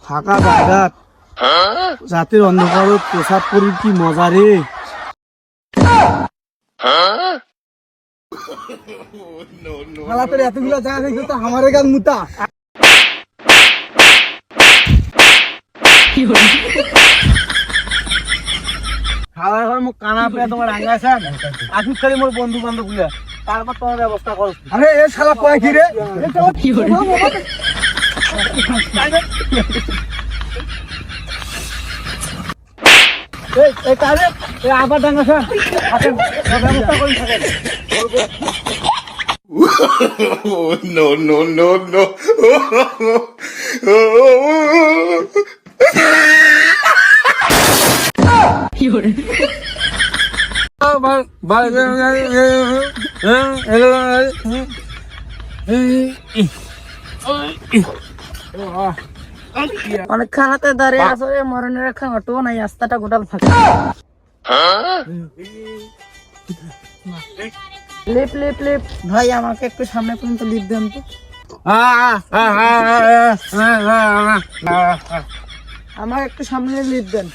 ফাঁকা জায়গা রাতের অন্ধকারত প্রসাদ করি কি মজা রে। হালাতের এতগুলো জায়গা দেখে তো আমারে গান মুতা। খাওয়ার ঘর মুখ কানা পেয়ে তোমার রাঙ্গাছে আসুক খালি মোর বন্ধু বান্ধব গুলা তারপর তোমার ব্যবস্থা করো। আরে এ শালা কয় কি রে আবার ডাঙ্গাছে ব্যবস্থা করে থাকেন। No, no, no, no. অনেক খানাতে দাঁড়িয়ে আসলে মরণের রেখা অটো নাই, রাস্তাটা গোটাল ফাঁকা। লিপ লিপ লিপ ভাই, আমাকে একটু সামনে পর্যন্ত লিপ দেন তো। আমাকে একটু সামনে লিপ দেন।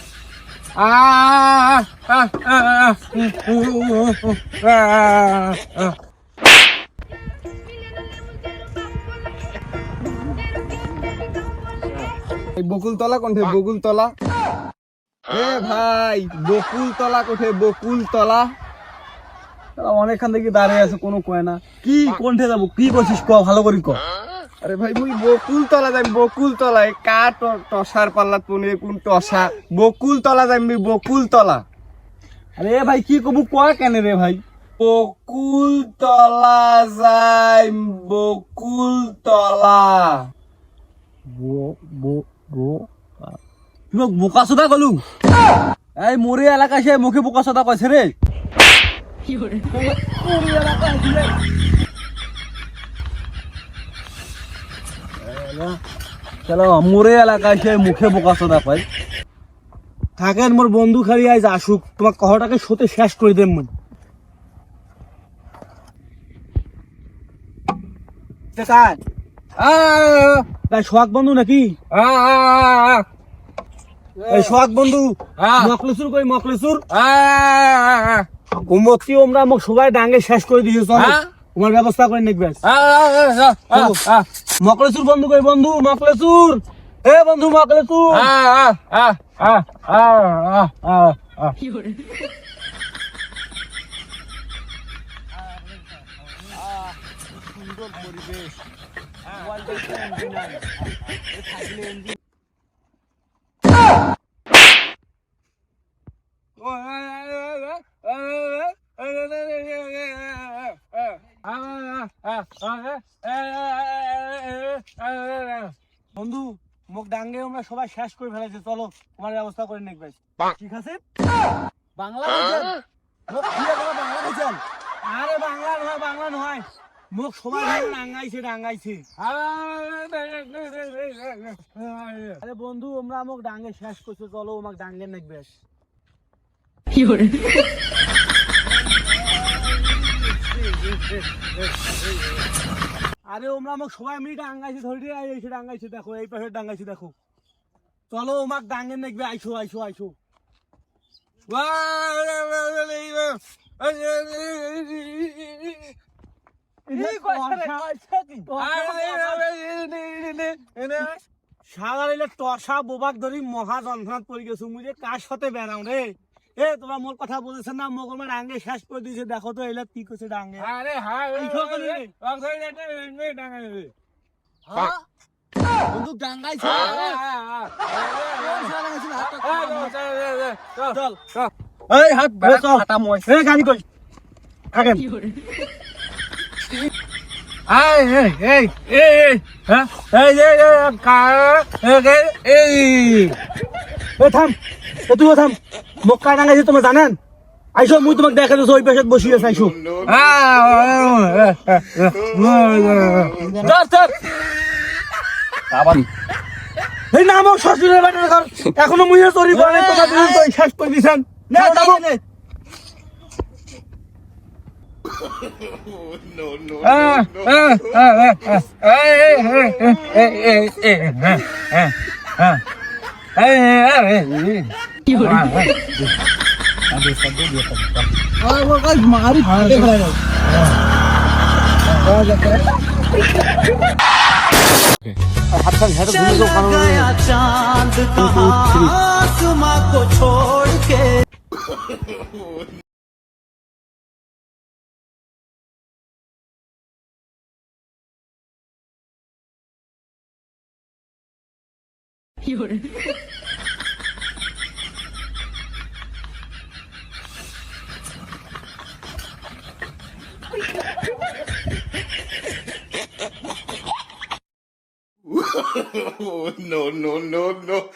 বকুলতলা কোনঠে? বকুলতলা এ ভাই, বকুলতলা কোঠে? বকুলতলা অনেকক্ষণ থেকে দাঁড়িয়ে আছে, কোনো কয় না। কি কোনঠে যাবো? কি করছিস ক, ভালো করি ক। আরে ভাই মুই বকুলতলা যাই। বকুলতলা কা টসার পাল্লাত পনে কোন টসা? বকুলতলা যাই, বকুলতলা। আরে ভাই কি কবু কয় কেন রে ভাই? বকুলতলা যাই, বকুলতলা। বোকা চোদা গলু এই মোরে এলাকা সে মুখে বোকা চোদা কইছে রে। চলো মোরে এলাকায় সে মুখে বোকা চোদা কয়। থাকেন মোর বন্ধু খালি আজ আসুক, তোমার কথাটাকে সতে শেষ করে দেব। সোহাগ বন্ধু নাকি? সোহাগ বন্ধু মকলেসুর কই? মকলেসুর উম্মতি ওমরা মোক সবাই ডাঙ্গে শেষ করে দিয়েছ, তোমার ব্যবস্থা করে নেকবে। মকলেসুর বন্ধু কই? বন্ধু মকলেসুর, এ বন্ধু মকলেসুর। সুন্দর পরিবেশ, বন্ধু মোক ডাঙ্গে আমরা সবাই শেষ করে ফেলেছে, চলো তোমার ব্যবস্থা করে নেক ভাই। ঠিক আছে? বাংলা বলছেন? বাংলা বলছেন? আরে বাংলা নয়, বাংলা নয়, মোক সবাই ডাঙ্গাইছে ডাঙ্গাইছে। আরে বন্ধু আমরা মোক ডাঙ্গে শেষ করছে, চলো আমাকে ডাঙ্গে নেক বেশ। আরে ওমরা আমাকে সবাই মিলে ডাঙ্গাইছে, ধরে এসে ডাঙ্গাইছে, দেখো এই পাশে ডাঙ্গাইছে, দেখো চলো আমাকে ডাঙ্গে নেকবে। আইসো আইসো আইসো। সারা টসা বোবাক ধরি মহা যন্ত্রণাত পড়ে গেছো, মুঝে কার সাথে বেড়াও রে। এ তোমরা মোর কথা বলেছেন না, মোক আমার ডাঙ্গে শেষ করে দিয়েছে, দেখো তো এলা কি করছে ডাঙ্গে। বন্ধু ডাঙ্গাইছে, গাড়ি কই থাকেন। থাম, তুইও থাম। মোক কার ডাঙ্গাইছে তোমার জানেন? আইসো মুই তোমাকে দেখা দিচ্ছি, ওই পেশাত বসিয়ে আছে। আইসো এই না আমার শ্বশুরের বাড়ির ঘর, এখনো মুই চুরি করে তোমার শেষ করে দিছেন। No, no, no. হ্যাঁ মারি ফাটে ফেলা যাও হাতটা ঝেড়ে ঘুরে যাও কারণ चांद कहाँ आसमां को छोड़ के Oh, no, no, no, no.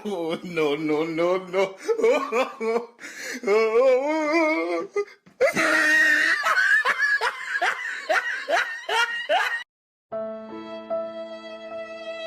Oh, no, no, no, no.